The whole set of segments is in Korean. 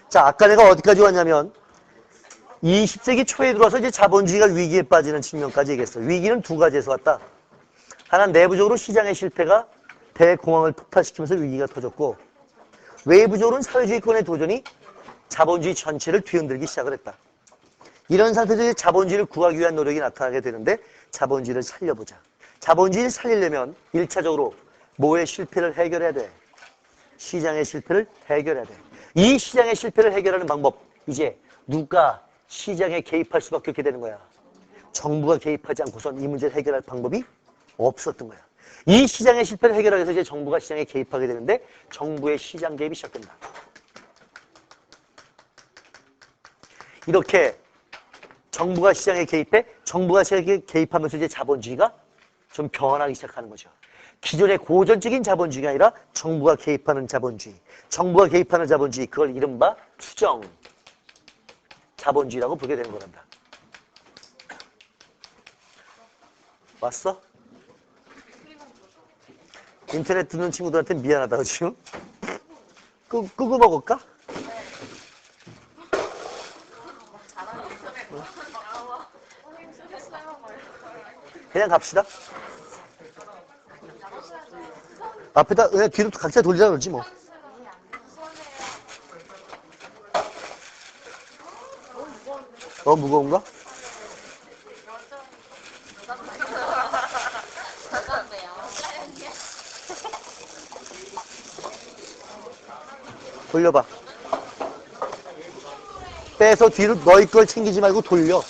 자, 아까 내가 어디까지 왔냐면 20세기 초에 들어와서 이제 자본주의가 위기에 빠지는 측면까지 얘기했어. 위기는 두 가지에서 왔다. 하나, 내부적으로 시장의 실패가 대공황을 폭발시키면서 위기가 터졌고, 외부적으로는 사회주의권의 도전이 자본주의 전체를 뒤흔들기 시작을 했다. 이런 상태에서 이제 자본주의를 구하기 위한 노력이 나타나게 되는데, 자본주의를 살려보자. 자본주의를 살리려면 1차적으로 뭐의 실패를 해결해야 돼? 시장의 실패를 해결해야 돼. 이 시장의 실패를 해결하는 방법, 이제 누가 시장에 개입할 수밖에 없게 되는 거야. 정부가 개입하지 않고선 이 문제를 해결할 방법이 없었던 거야. 이 시장의 실패를 해결하기 위해서 이제 정부가 시장에 개입하게 되는데 정부의 시장 개입이 시작된다. 이렇게 정부가 시장에 개입해 정부가 시장에 개입하면서 이제 자본주의가 좀 변하기 시작하는 거죠. 기존의 고전적인 자본주의가 아니라 정부가 개입하는 자본주의. 정부가 개입하는 자본주의, 그걸 이른바 투정 자본주의라고 부르게 되는 거란다. 왔어? 인터넷 듣는 친구들한테 미안하다, 지금. 끄고 먹을까? 그냥 갑시다. 앞에다 그냥 뒤로 각자 돌리자 그러지 뭐. 무거운가? 돌려봐. 빼서 뒤로 너희 걸 챙기지 말고 돌려.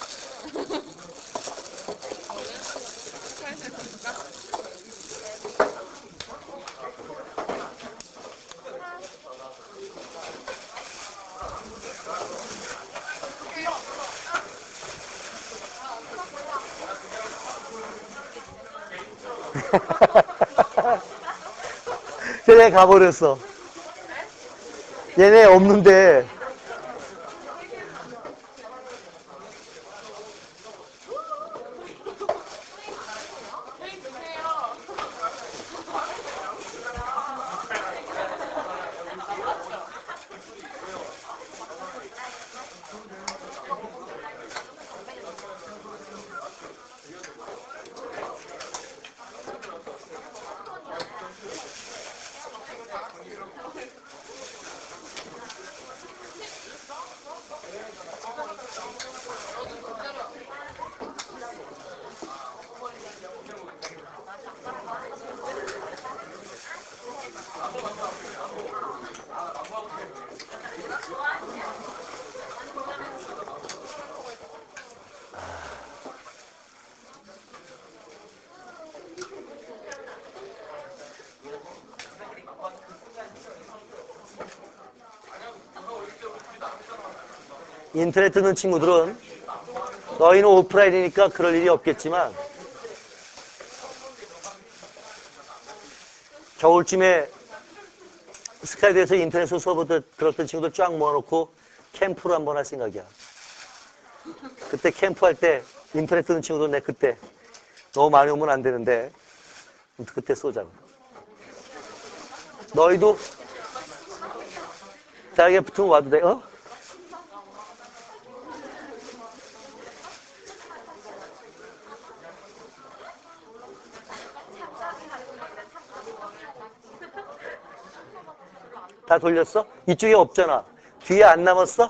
쟤네 가버렸어. 얘네 없는데. 인터넷 듣는 친구들은 너희는 오프라인이니까 그럴 일이 없겠지만 겨울쯤에 스카이드에서 인터넷으로 수업을 들었던 친구들 쫙 모아놓고 캠프를 한번 할 생각이야. 그때 캠프할 때 인터넷 듣는 친구들 내 그때 너무 많이 오면 안 되는데 그때 쏘자고. 너희도 대학에 붙으면 와도 돼? 어? 다 돌렸어? 이쪽에 없잖아. 뒤에 안 남았어?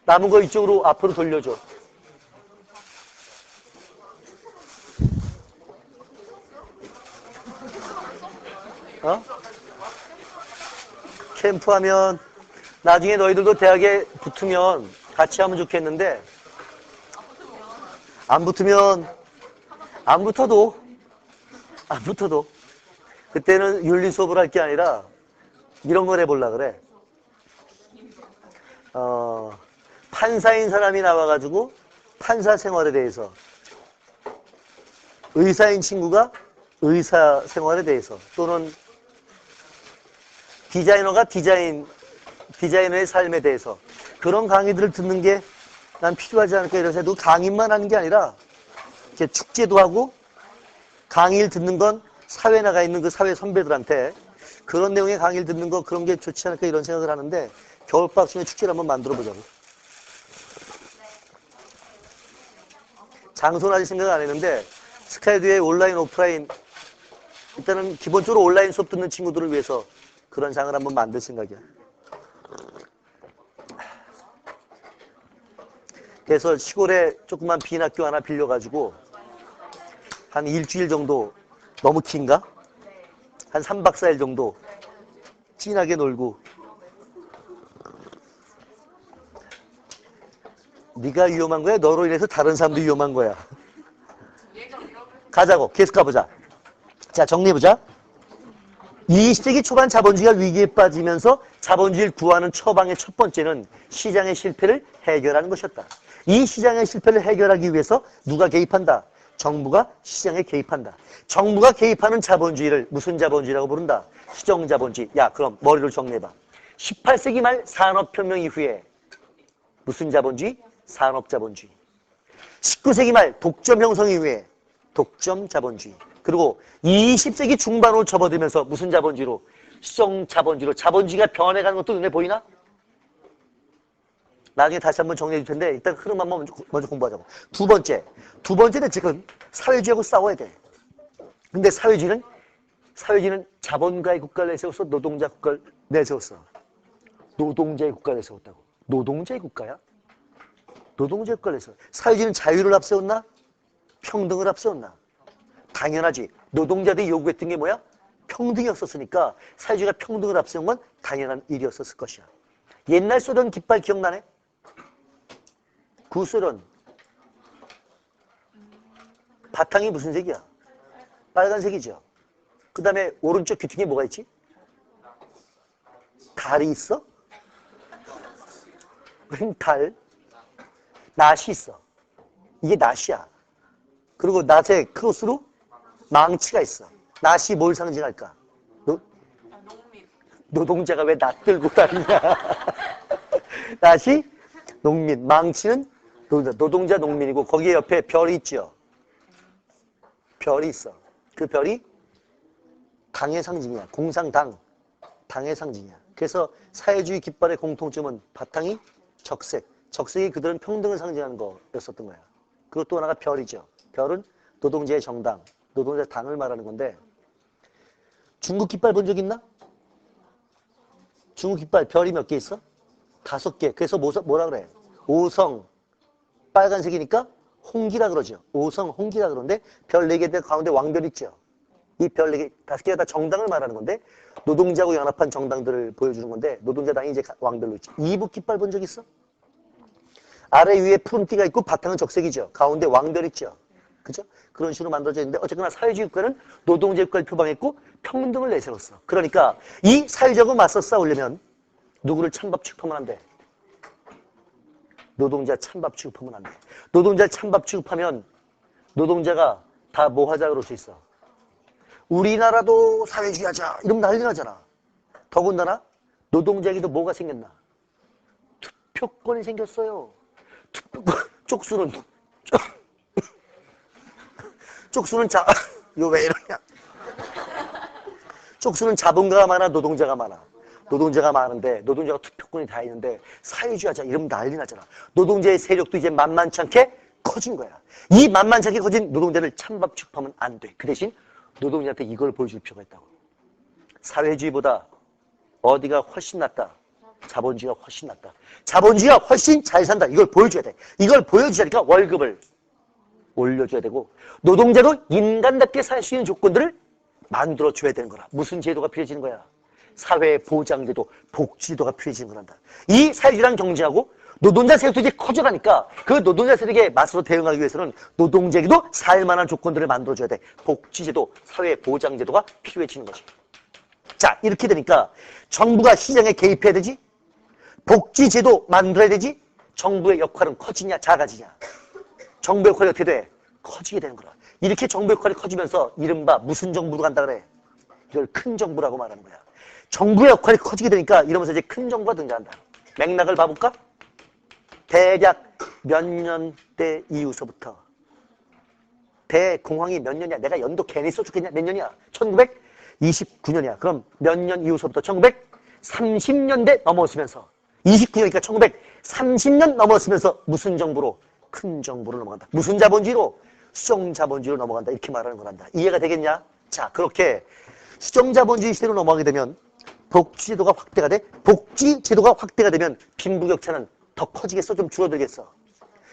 남은 거 이쪽으로 앞으로 돌려줘. 어? 캠프하면 나중에 너희들도 대학에 붙으면 같이 하면 좋겠는데 안 붙으면 안 붙어도 그때는 윤리 수업을 할 게 아니라 이런 걸 해보려고 그래. 판사인 사람이 나와가지고 판사 생활에 대해서, 의사인 친구가 의사 생활에 대해서, 또는 디자이너가 디자이너의 삶에 대해서 그런 강의들을 듣는 게 난 필요하지 않을까 이래서 해도 강의만 하는 게 아니라 이렇게 축제도 하고 강의를 듣는 건 사회에 나가 있는 그 사회 선배들한테 그런 내용의 강의를 듣는 거 그런 게 좋지 않을까 이런 생각을 하는데 겨울방학 축제를 한번 만들어 보자고. 장소는 아직 생각 안 했는데 스카이듀의 온라인 오프라인 일단은 기본적으로 온라인 수업 듣는 친구들을 위해서 그런 장을 한번 만들 생각이야. 그래서 시골에 조그만 빈 학교 하나 빌려가지고 한 일주일 정도, 너무 긴가? 한 3박 4일 정도 진하게 놀고. 네가 위험한 거야? 너로 인해서 다른 사람도 위험한 거야. 가자고. 계속 가보자. 자, 정리해보자. 20세기 초반 자본주의가 위기에 빠지면서 자본주의를 구하는 처방의 첫 번째는 시장의 실패를 해결하는 것이었다. 이 시장의 실패를 해결하기 위해서 누가 개입한다? 정부가 시장에 개입한다. 정부가 개입하는 자본주의를 무슨 자본주의라고 부른다? 시정자본주의. 야, 그럼 머리를 정리해봐. 18세기 말 산업혁명 이후에 무슨 자본주의? 산업자본주의. 19세기 말 독점 형성 이후에 독점자본주의. 그리고 20세기 중반으로 접어들면서 무슨 자본주의로? 시정자본주의로. 자본주의가 변해가는 것도 눈에 보이나? 나중에 다시 한번 정리해 줄 텐데 일단 흐름 한번 먼저 공부하자고. 두 번째는 지금 사회주의하고 싸워야 돼. 근데 사회주의는 자본가의 국가를 내세웠어? 노동자 국가를 내세웠어? 노동자의 국가를 내세웠다고. 노동자의 국가야? 노동자의 국가를 내세웠어. 사회주의는 자유를 앞세웠나? 평등을 앞세웠나? 당연하지. 노동자들이 요구했던 게 뭐야? 평등이었었으니까 사회주의가 평등을 앞세운 건 당연한 일이었었을 것이야. 옛날 소련 깃발 기억나네? 구소련. 바탕이 무슨 색이야? 빨간색이죠. 그 다음에 오른쪽 귀퉁이에 뭐가 있지? 달이 있어? 웬 달? 낫이 있어. 이게 낫이야. 그리고 낫의 크로스로 망치가 있어. 낫이 뭘 상징할까? 노동자가 왜 낫 들고 다니냐? 낫이 농민, 망치는 노동자 농민이고 거기에 옆에 별이 있죠. 별이 있어. 그 별이 당의 상징이야. 공상당, 당의 상징이야. 그래서 사회주의 깃발의 공통점은 바탕이 적색. 적색이 그들은 평등을 상징하는 거였었던 거야. 그리고 또 하나가 별이죠. 별은 노동자의 정당, 노동자의 당을 말하는 건데 중국 깃발 본 적 있나? 중국 깃발 별이 몇 개 있어? 5개. 그래서 뭐라 그래? 오성, 빨간색이니까 홍기라 그러죠. 오성, 홍기라 그러는데 별 4개 가운데 왕별 있죠. 이 별 4개, 5개가 다 정당을 말하는 건데 노동자하고 연합한 정당들을 보여주는 건데 노동자당이 이제 왕별로 있죠. 이북 깃발 본 적 있어? 아래 위에 푸른 띠가 있고 바탕은 적색이죠. 가운데 왕별 있죠. 그죠? 그런 식으로 만들어져 있는데 어쨌거나 사회주의 국가는 노동자 국가를 표방했고 평등을 내세웠어. 그러니까 이 사회주의하고 맞서 싸우려면 누구를 찬밥 취급하면 안 돼? 노동자 찬밥 취급하면 안 돼. 노동자 찬밥 취급하면 노동자가 다 뭐 하자 그럴 수 있어. 우리나라도 사회주의 하자. 이러면 난리 나잖아. 더군다나 노동자에게도 뭐가 생겼나? 투표권이 생겼어요. 쪽수는 이거 왜 이러냐? 쪽수는 자본가가 많아, 노동자가 많아. 노동자가 많은데 노동자가 투표권이 다 있는데 사회주의 하자 이러면 난리 나잖아. 노동자의 세력도 이제 만만치 않게 커진 거야. 이 만만치 않게 커진 노동자를 찬밥 취급하면 안 돼. 그 대신 노동자한테 이걸 보여줄 필요가 있다고. 사회주의보다 어디가 훨씬 낫다? 자본주의가 훨씬 낫다. 자본주의가 훨씬 잘 산다. 이걸 보여줘야 돼. 이걸 보여주자니까 월급을 올려줘야 되고 노동자도 인간답게 살 수 있는 조건들을 만들어줘야 되는 거라. 무슨 제도가 필요해지는 거야? 사회보장제도, 복지제도가 필요해지는 거란다. 이 사회주의랑 경제하고 노동자 세력도 이제 커져가니까 그 노동자 세력에 맞서 대응하기 위해서는 노동자에게도 살만한 조건들을 만들어줘야 돼. 복지제도, 사회보장제도가 필요해지는 거지. 자, 이렇게 되니까 정부가 시장에 개입해야 되지? 복지제도 만들어야 되지? 정부의 역할은 커지냐 작아지냐? 정부 역할이 어떻게 돼? 커지게 되는 거라. 이렇게 정부 역할이 커지면서 이른바 무슨 정부로 간다 그래? 이걸 큰 정부라고 말하는 거야. 정부의 역할이 커지게 되니까 이러면서 이제 큰 정부가 등장한다. 맥락을 봐볼까? 대략 몇 년대 이후서부터 대공황이 몇 년이야? 내가 연도 괜히 써주겠냐? 몇 년이야? 1929년이야. 그럼 몇 년 이후서부터 1930년대 넘어오면서 29년이니까 1930년 넘었으면서 무슨 정부로? 큰 정부로 넘어간다. 무슨 자본주의로? 수정자본주의로 넘어간다. 이렇게 말하는 거란다. 이해가 되겠냐? 자, 그렇게 수정자본주의 시대로 넘어가게 되면 복지제도가 확대가 돼. 복지제도가 확대가 되면 빈부격차는 더 커지겠어? 좀 줄어들겠어?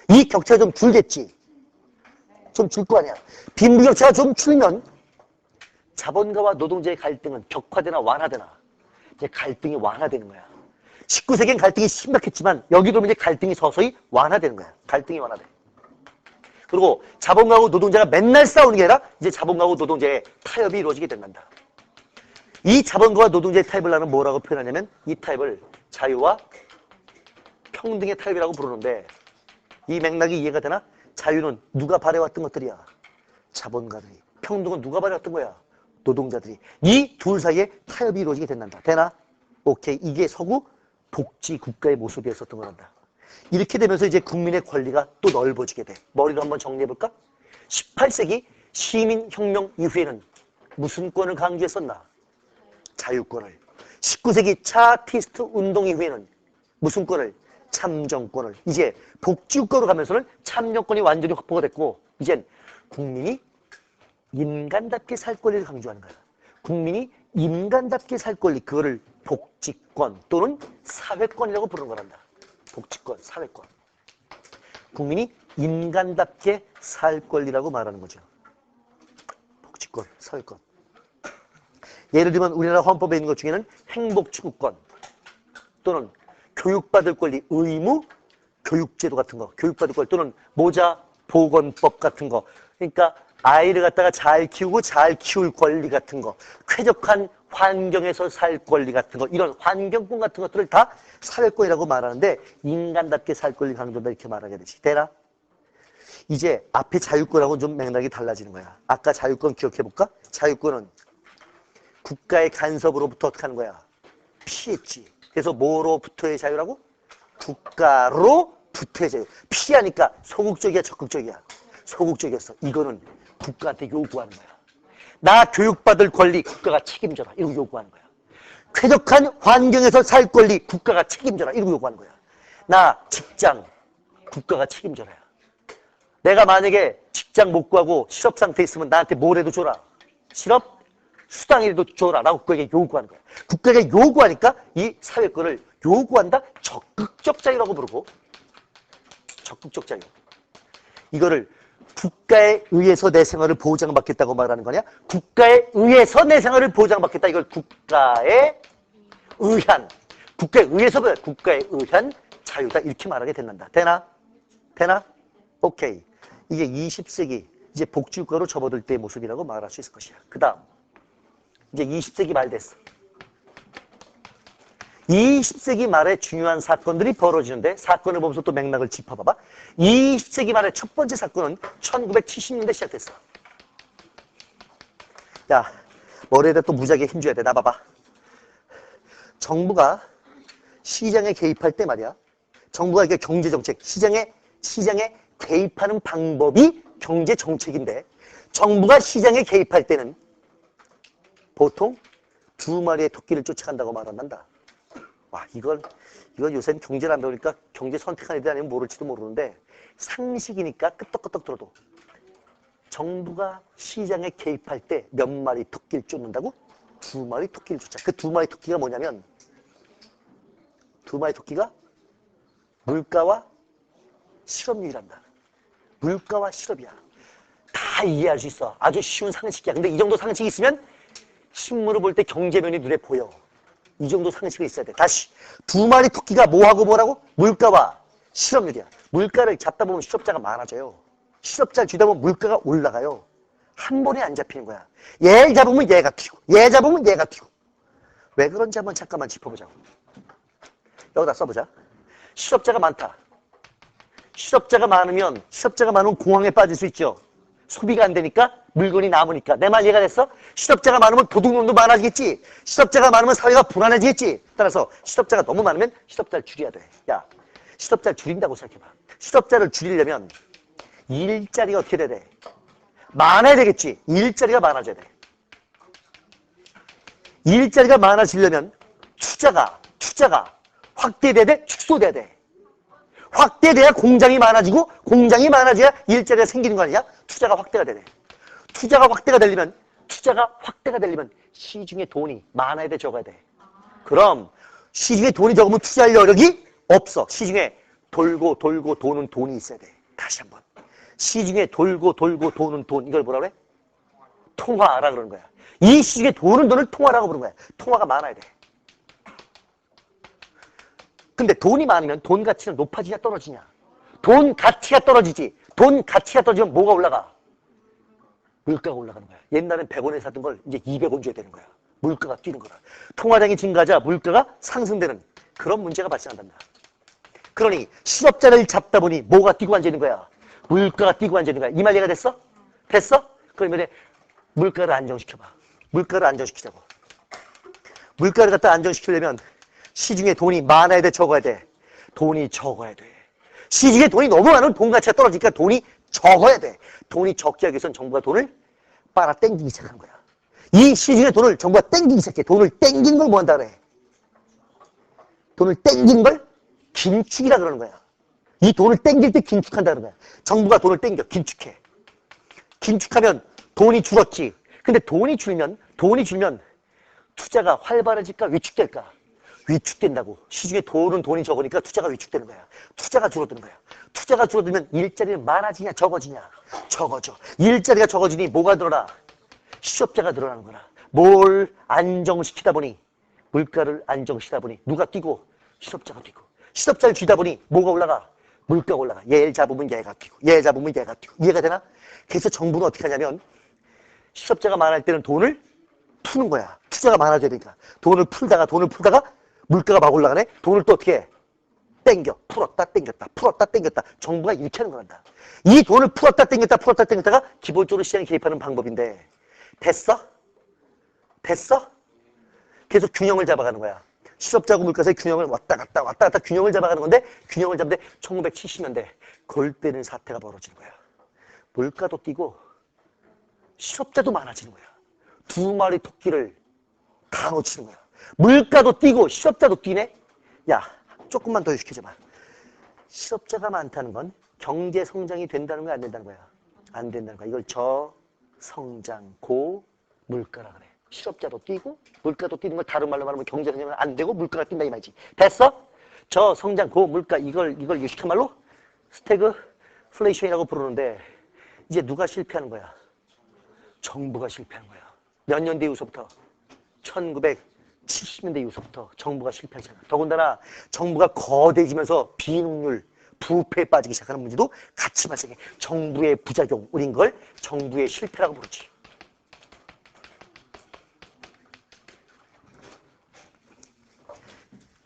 이 격차가 좀 줄겠지? 좀 줄 거 아니야. 빈부격차가 좀 줄면 자본가와 노동자의 갈등은 격화되나 완화되나? 이제 갈등이 완화되는 거야. 19세기엔 갈등이 심각했지만 여기도 이제 갈등이 서서히 완화되는 거야. 갈등이 완화돼. 그리고 자본가하고 노동자가 맨날 싸우는 게 아니라 이제 자본가하고 노동자의 타협이 이루어지게 된단다. 이 자본가와 노동자의 타협을 나는 뭐라고 표현하냐면 이 타협을 자유와 평등의 타협이라고 부르는데 이 맥락이 이해가 되나? 자유는 누가 바래왔던 것들이야? 자본가들이. 평등은 누가 바래왔던 거야? 노동자들이. 이 둘 사이에 타협이 이루어지게 된단다. 되나? 오케이. 이게 서구 복지국가의 모습이었었던 거란다. 이렇게 되면서 이제 국민의 권리가 또 넓어지게 돼. 머리로 한번 정리해볼까? 18세기 시민혁명 이후에는 무슨 권을 강조했었나? 자유권을. 19세기 차티스트 운동 이후에는 무슨 권을? 참정권을. 이제 복지국가로 가면서는 참정권이 완전히 확보가 됐고 이젠 국민이 인간답게 살 권리를 강조하는 거야. 국민이 인간답게 살 권리, 그거를 복지권 또는 사회권이라고 부르는 거란다. 복지권, 사회권. 국민이 인간답게 살 권리라고 말하는 거죠. 복지권, 사회권. 예를 들면 우리나라 헌법에 있는 것 중에는 행복추구권 또는 교육받을 권리, 의무 교육제도 같은 거, 교육받을 권리 또는 모자 보건법 같은 거. 그러니까 아이를 갖다가 잘 키우고 잘 키울 권리 같은 거, 쾌적한 환경에서 살 권리 같은 거, 이런 환경권 같은 것들을 다 사회권이라고 말하는데 인간답게 살 권리 강조다 이렇게 말하게 되지. 되나? 이제 앞에 자유권하고는 좀 맥락이 달라지는 거야. 아까 자유권 기억해볼까? 자유권은 국가의 간섭으로부터 어떻게 하는 거야? 피했지. 그래서 뭐로부터의 자유라고? 국가로부터의 자유. 피하니까 소극적이야, 적극적이야? 소극적이었어. 이거는 국가한테 요구하는 거야. 나 교육받을 권리 국가가 책임져라. 이러고 요구하는 거야. 쾌적한 환경에서 살 권리 국가가 책임져라. 이러고 요구하는 거야. 나 직장 국가가 책임져라. 내가 만약에 직장 못 구하고 실업 상태에 있으면 나한테 뭐라도 줘라. 실업 수당이라도 줘라. 라고 국가에게 요구하는 거야. 국가에게 요구하니까 이 사회권을 요구한다? 적극적 자유라고 부르고 적극적 자유. 이거를 국가에 의해서 내 생활을 보장받겠다고 말하는 거냐? 국가에 의해서 내 생활을 보장받겠다. 이걸 국가에 의한, 국가에 의해서 국가에 의한 자유다. 이렇게 말하게 된단다. 되나? 되나? 오케이. 이게 20세기 이제 복지국가로 접어들 때의 모습이라고 말할 수 있을 것이야. 그 다음 이제 20세기 말 됐어. 20세기 말에 중요한 사건들이 벌어지는데 사건을 보면서 또 맥락을 짚어봐봐. 20세기 말의 첫 번째 사건은 1970년대 시작됐어. 야, 머리에다 또 무지하게 힘줘야 돼. 나 봐봐. 정부가 시장에 개입할 때 말이야. 정부가 이게 경제정책, 시장에 개입하는 방법이 경제정책인데 정부가 시장에 개입할 때는 보통 두 마리의 토끼를 쫓아간다고 말한단다. 와, 이건 요새는 경제를 안 배우니까 경제 선택하는 애들 아니면 모를지도 모르는데 상식이니까 끄떡끄떡 들어도 정부가 시장에 개입할 때 몇 마리 토끼를 쫓는다고? 두 마리 토끼를 쫓아. 그 두 마리 토끼가 뭐냐면 두 마리 토끼가 물가와 실업률이란다. 물가와 실업이야. 다 이해할 수 있어. 아주 쉬운 상식이야. 근데 이 정도 상식이 있으면 신문을 볼 때 경제면이 눈에 보여. 이 정도 상식이 있어야 돼. 다시 두 마리 토끼가 뭐하고 뭐라고? 물가와 실업률이야. 물가를 잡다 보면 실업자가 많아져요. 실업자를 쥐다 보면 물가가 올라가요. 한 번에 안 잡히는 거야. 얘 잡으면 얘가 튀고 얘 잡으면 얘가 튀고. 왜 그런지 한번 잠깐만 짚어보자고. 여기다 써보자. 실업자가 많다. 실업자가 많으면 공황에 빠질 수 있죠. 소비가 안 되니까 물건이 남으니까. 내 말 이해가 됐어? 실업자가 많으면 도둑놈도 많아지겠지. 실업자가 많으면 사회가 불안해지겠지. 따라서 실업자가 너무 많으면 실업자를 줄여야 돼. 야, 실업자를 줄인다고 생각해봐. 실업자를 줄이려면 일자리가 어떻게 돼야 돼? 많아야 되겠지. 일자리가 많아져야 돼. 일자리가 많아지려면 투자가 확대돼야 돼? 축소돼야 돼? 확대돼야 공장이 많아지고 공장이 많아져야 일자리가 생기는 거 아니야? 투자가 확대가 되네. 투자가 확대가 되려면 시중에 돈이 많아야 돼, 적어야 돼? 그럼 시중에 돈이 적으면 투자할 여력이 없어. 시중에 돌고 도는 돈이 있어야 돼. 다시 한번. 시중에 돌고 도는 돈, 이걸 뭐라 그래? 통화라 그러는 거야. 이 시중에 도는 돈을 통화라고 부르는 거야. 통화가 많아야 돼. 근데 돈이 많으면 돈 가치는 높아지냐 떨어지냐? 돈 가치가 떨어지지. 돈 가치가 떨어지면 뭐가 올라가? 물가가 올라가는 거야. 옛날엔 100원에 사던 걸 이제 200원 줘야 되는 거야. 물가가 뛰는 거다. 통화량이 증가하자 물가가 상승되는 그런 문제가 발생한단다. 그러니 실업자를 잡다 보니 뭐가 뛰고 앉아있는 거야? 물가가 뛰고 앉아있는 거야. 이 말 이해가 됐어? 됐어? 그러면 물가를 안정시켜봐. 물가를 안정시키자고. 물가를 갖다 안정시키려면 시중에 돈이 많아야 돼, 적어야 돼? 돈이 적어야 돼. 시중에 돈이 너무 많으면 돈 가치가 떨어지니까 돈이 적어야 돼. 돈이 적게 하기 위해서는 정부가 돈을 빨아 땡기기 시작한 거야. 이 시중에 돈을 정부가 땡기기 시작해. 돈을 땡긴 걸 뭐 한다 그래? 돈을 땡긴 걸 긴축이라 그러는 거야. 이 돈을 땡길 때 긴축한다 그러는 거야. 정부가 돈을 땡겨, 긴축해. 긴축하면 돈이 줄었지. 근데 돈이 줄면 투자가 활발해질까? 위축될까? 위축된다고. 시중에 돈이 적으니까 투자가 위축되는 거야. 투자가 줄어드는 거야. 투자가 줄어들면 일자리는 많아지냐 적어지냐? 적어져. 일자리가 적어지니 뭐가 늘어나? 실업자가 늘어나는 거라. 뭘 안정시키다 보니, 물가를 안정시키다 보니 누가 뛰고? 실업자가 뛰고. 실업자를 쥐다 보니 뭐가 올라가? 물가가 올라가. 얘를 잡으면 얘가 뛰고, 얘를 잡으면 얘가 뛰고. 이해가 되나? 그래서 정부는 어떻게 하냐면 실업자가 많을 때는 돈을 푸는 거야. 투자가 많아져야 되니까. 돈을 풀다가 물가가 막 올라가네? 돈을 또 어떻게 해? 땡겨. 풀었다 땡겼다. 정부가 이렇게 하는 거란다. 이 돈을 풀었다 땡겼다가 기본적으로 시장에 개입하는 방법인데 됐어? 계속 균형을 잡아가는 거야. 실업자하고 물가에서의 균형을 왔다 갔다 균형을 잡아가는 건데 균형을 잡는데 1970년대 골 때리는 사태가 벌어지는 거야. 물가도 뛰고 실업자도 많아지는 거야. 두 마리 토끼를 다 놓치는 거야. 물가도 뛰고 실업자도 뛰네? 야, 조금만 더 유식해줘봐. 실업자가 많다는 건 경제 성장이 된다는 거야, 안 된다는 거야? 안 된다는 거야. 이걸 저성장 고물가라 그래. 실업자도 뛰고 물가도 뛰는 걸 다른 말로 말하면 경제 성장은 안 되고 물가가 뛴다 이 말이지. 됐어? 저성장 고물가 이걸 유식한 말로 스태그플레이션이라고 부르는데 이제 누가 실패하는 거야? 정부가 실패하는 거야. 몇 년대 이후서부터? 1970년대 이후서부터 정부가 실패하잖아. 더군다나 정부가 거대해지면서 비능률, 부패에 빠지기 시작하는 문제도 같이 발생해. 정부의 부작용, 우린 걸 정부의 실패라고 부르지.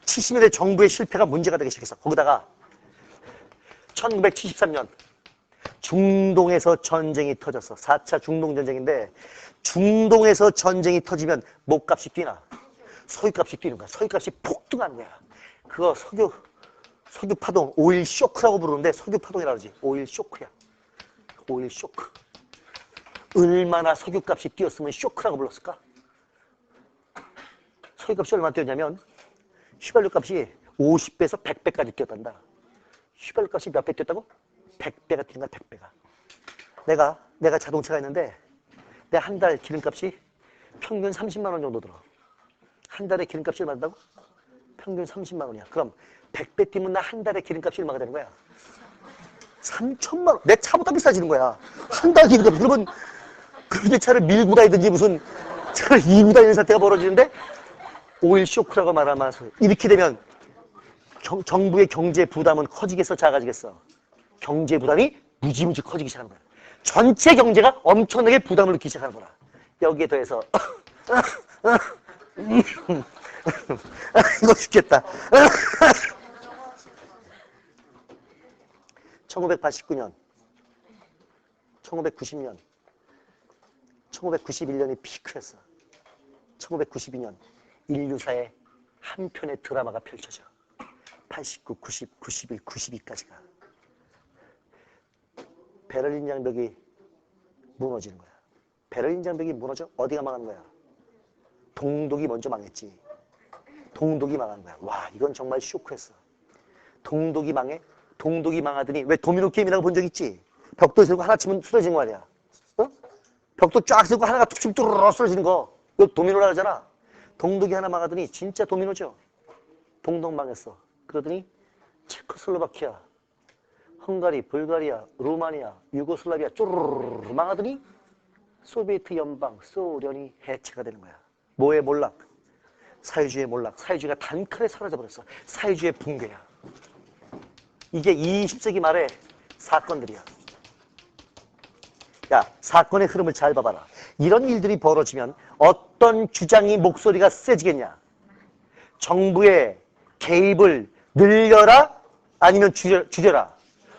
(70년대) 정부의 실패가 문제가 되기 시작했어. 거기다가 1973년 중동에서 전쟁이 터졌어. 4차 중동전쟁인데 중동에서 전쟁이 터지면 목값이 뛰나? 석유값이 뛰는 거야. 석유값이 폭등하는 거야. 그거 석유 파동, 오일 쇼크라고 부르는데 석유 파동이라고 그러지. 오일 쇼크야. 오일 쇼크. 얼마나 석유값이 뛰었으면 쇼크라고 불렀을까? 석유값이 얼마나 뛰었냐면 휘발유값이 50배에서 100배까지 뛰었단다. 휘발유값이 몇 배 뛰었다고? 100배가 뛰는 거야, 100배가. 내가 자동차가 있는데 내 한 달 기름값이 평균 30만 원 정도 들어. 한 달에 기름값이 얼마 든다고? 평균 30만 원이야. 그럼 100배 뛰면 나 한 달에 기름값이 얼마가 되는 거야? 3천만 원. 내 차보다 비싸지는 거야. 한 달 기름값. 그러면 그렇게 차를 밀고 다니든지 무슨 차를 이고 다니는 사태가 벌어지는데 오일 쇼크라고 말하면서 이렇게 되면 정부의 경제 부담은 커지겠어, 작아지겠어? 경제 부담이 무지무지 커지기 시작하는 거야. 전체 경제가 엄청나게 부담을 느끼기 시작하는 거야. 여기에 더해서 이거 죽겠다. 1989년, 1990년, 1991년이 피크였어. 1992년 인류사의 한 편의 드라마가 펼쳐져. 89, 90, 91, 92까지가. 베를린 장벽이 무너지는 거야. 베를린 장벽이 무너져? 어디가 망하는 거야? 동독이 먼저 망했지. 동독이 망한 거야. 와, 이건 정말 쇼크했어. 동독이 망해? 동독이 망하더니 왜 도미노 게임이라고 본 적 있지? 벽돌 세고 하나 치면 쓰러진 거 아니야. 어? 벽돌 쫙 세고 하나가 툭 치면 뚜루루 쓰러지는 거. 이거 도미노라 하잖아. 동독이 하나 망하더니 진짜 도미노죠. 동독 망했어. 그러더니 체코슬로바키아, 헝가리, 불가리아, 루마니아, 유고슬라비아 쪼르르 망하더니 소비에트 연방, 소련이 해체가 되는 거야. 뭐의 몰락? 사회주의의 몰락. 사회주의가 단칼에 사라져버렸어. 사회주의의 붕괴야. 이게 20세기 말의 사건들이야. 야, 사건의 흐름을 잘 봐봐라. 이런 일들이 벌어지면 어떤 주장이 목소리가 세지겠냐? 정부의 개입을 늘려라? 아니면 줄여라?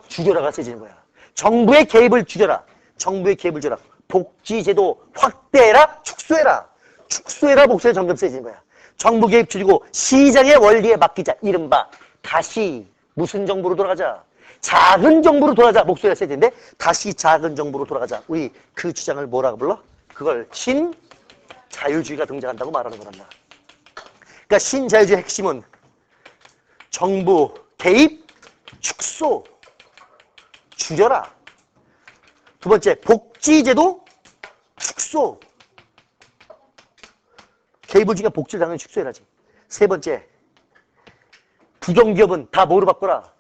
줄여라가 세지는 거야. 정부의 개입을 줄여라. 정부의 개입을 줄여라. 복지제도 확대해라? 축소해라? 축소해라 목소리가 점점 세지는 거야. 정부 개입 줄이고 시장의 원리에 맡기자. 이른바 다시 무슨 정부로 돌아가자? 작은 정부로 돌아가자. 목소리가 세지는데 다시 작은 정부로 돌아가자. 우리 그 주장을 뭐라고 불러? 그걸 신자유주의가 등장한다고 말하는 거란다. 그러니까 신자유주의 핵심은 정부 개입, 축소, 줄여라. 두 번째, 복지제도 축소. 개입을 주니까 복지를 당연히 축소해야지. 세 번째, 국영기업은 다 뭐로 바꿔라?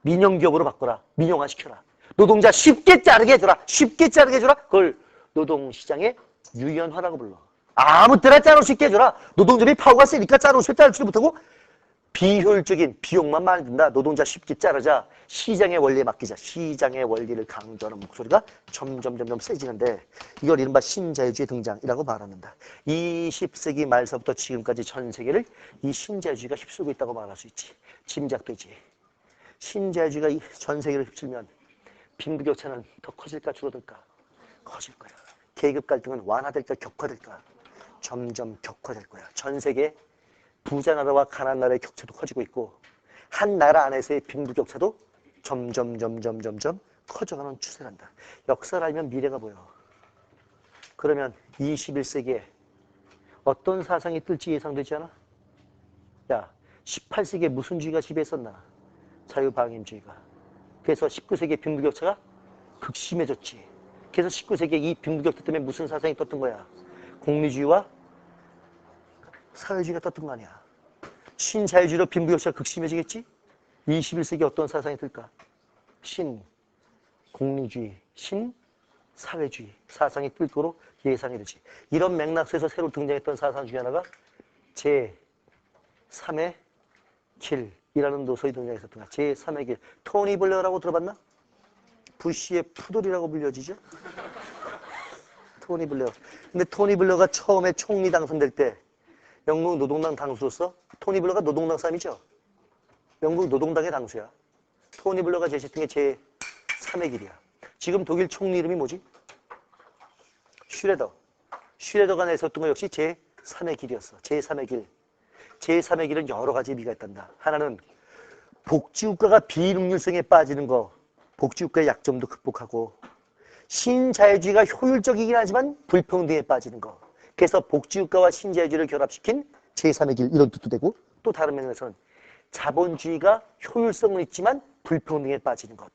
민영기업으로 바꿔라. 민영화시켜라. 노동자 쉽게 자르게 해줘라. 쉽게 자르게 해줘라. 그걸 노동시장의 유연화라고 불러. 아무 때나 자르고 쉽게 해줘라. 노동자비 파워가 세니까 자르고 쉽게 자르지도 못하고 비효율적인 비용만 많이 든다. 노동자 쉽게 자르자. 시장의 원리에 맡기자. 시장의 원리를 강조하는 목소리가 점점 세지는데 이걸 이른바 신자유주의 등장이라고 말합니다. 20세기 말서부터 지금까지 전 세계를 이 신자유주의가 휩쓸고 있다고 말할 수 있지. 짐작되지. 신자유주의가 전 세계를 휩쓸면 빈부격차는 더 커질까 줄어들까? 커질 거야. 계급 갈등은 완화될까 격화될까? 점점 격화될 거야. 전 세계 부자 나라와 가난한 나라의 격차도 커지고 있고 한 나라 안에서의 빈부격차도 점점 커져가는 추세란다. 역사를 알면 미래가 보여. 그러면 21세기에 어떤 사상이 뜰지 예상되지 않아? 야, 18세기에 무슨 주의가 지배했었나? 자유방임주의가. 그래서 19세기의 빈부격차가 극심해졌지. 그래서 19세기에 이 빈부격차 때문에 무슨 사상이 떴던 거야? 공리주의와 사회주의가 떴던 거 아니야. 신자유주의로 빈부격차가 극심해지겠지? 21세기 어떤 사상이 들까? 신공리주의, 신사회주의 사상이 뜰 거로 예상이 되지. 이런 맥락 속에서 새로 등장했던 사상 중에 하나가 제3의 길이라는 노선이 등장했었던 거야. 제3의 길. 토니 블레어라고 들어봤나? 부시의 푸들이라고 불려지죠? 토니 블레어. 근데 토니 블레어가 처음에 총리 당선될 때 영국 노동당 당수로서 토니 블레어가 노동당 사람이죠. 영국 노동당의 당수야. 토니 블레어가 제시했던 게 제3의 길이야. 지금 독일 총리 이름이 뭐지? 슈레더. 슈레더가 내세웠던 거 역시 제3의 길이었어. 제3의 길. 제3의 길은 여러 가지 의미가 있단다. 하나는 복지국가가 비능률성에 빠지는 거, 복지국가의 약점도 극복하고 신자유주의가 효율적이긴 하지만 불평등에 빠지는 거. 그래서 복지국가와 신자유주의를 결합시킨 제3의 길 이런 뜻도 되고 또 다른 면에서는 자본주의가 효율성은 있지만 불평등에 빠지는 것.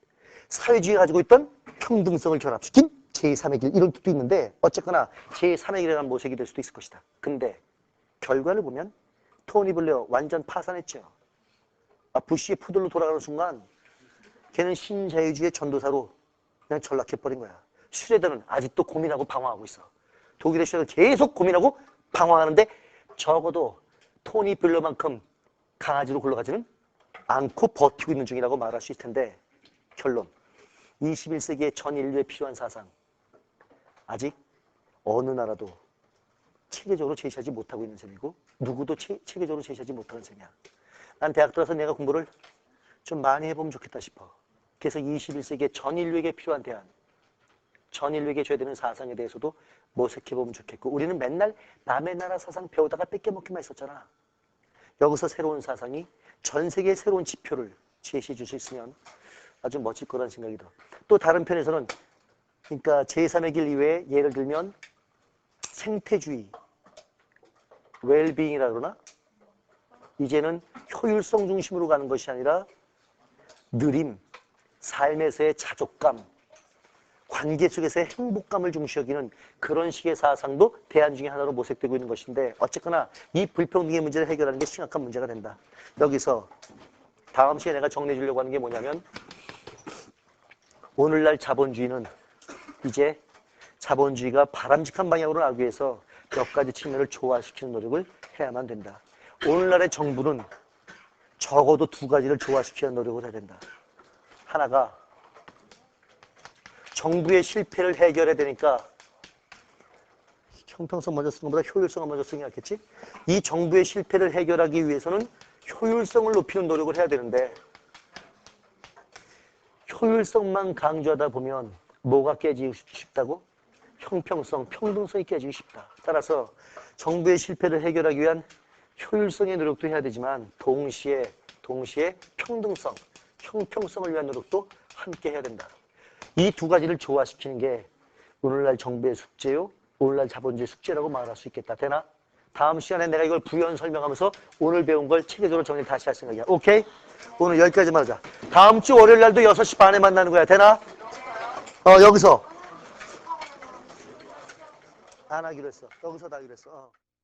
사회주의가 가지고 있던 평등성을 결합시킨 제3의 길 이런 뜻도 있는데 어쨌거나 제3의 길이라는 모색이 될 수도 있을 것이다. 근데 결과를 보면 토니 블레어 완전 파산했죠. 부시의 푸들로 돌아가는 순간 걔는 신자유주의의 전도사로 그냥 전락해버린 거야. 슈레더는 아직도 고민하고 방황하고 있어. 독일의 슈레더는 계속 고민하고 방황하는데 적어도 토니 블레어만큼 강아지로 굴러가지는 않고 버티고 있는 중이라고 말할 수 있을 텐데 결론. 21세기의 전 인류에 필요한 사상. 아직 어느 나라도 체계적으로 제시하지 못하고 있는 셈이고 누구도 체계적으로 제시하지 못하는 셈이야. 난 대학 들어서 내가 공부를 좀 많이 해보면 좋겠다 싶어. 그래서 21세기의 전 인류에게 필요한 대안, 전 인류에게 줘야 되는 사상에 대해서도 모색해보면 좋겠고 우리는 맨날 남의 나라 사상 배우다가 뺏겨먹기만 했었잖아. 여기서 새로운 사상이 전 세계의 새로운 지표를 제시해 줄 수 있으면 아주 멋질 거라는 생각이 들어. 또 다른 편에서는 그러니까 제3의 길 이외에 예를 들면 생태주의, 웰빙이라 그러나? 이제는 효율성 중심으로 가는 것이 아니라 느림, 삶에서의 자족감, 관계 속에서의 행복감을 중시 여기는 그런 식의 사상도 대안 중에 하나로 모색되고 있는 것인데 어쨌거나 이 불평등의 문제를 해결하는 게 심각한 문제가 된다. 여기서 다음 시간에 내가 정리해 주려고 하는 게 뭐냐면 오늘날 자본주의는 이제 자본주의가 바람직한 방향으로 나가기 위해서 몇 가지 측면을 조화시키는 노력을 해야만 된다. 오늘날의 정부는 적어도 두 가지를 조화시키는 노력을 해야 된다. 하나가 정부의 실패를 해결해야 되니까 형평성 먼저 쓰는 것보다 효율성을 먼저 쓰는 게 낫겠지? 이 정부의 실패를 해결하기 위해서는 효율성을 높이는 노력을 해야 되는데 효율성만 강조하다 보면 뭐가 깨지기 쉽다고? 형평성, 평등성이 깨지기 쉽다. 따라서 정부의 실패를 해결하기 위한 효율성의 노력도 해야 되지만 동시에 평등성, 형평성을 위한 노력도 함께 해야 된다. 이 두 가지를 조화시키는 게 오늘날 정부의 숙제요, 오늘날 자본주의 숙제라고 말할 수 있겠다. 되나? 다음 시간에 내가 이걸 부연 설명하면서 오늘 배운 걸 체계적으로 정리 다시 할 생각이야. 오케이? 오늘 여기까지만 하자. 다음 주 월요일 날도 6시 반에 만나는 거야. 되나? 여기서. 안 하기로 했어. 여기서 다 하기로 했어.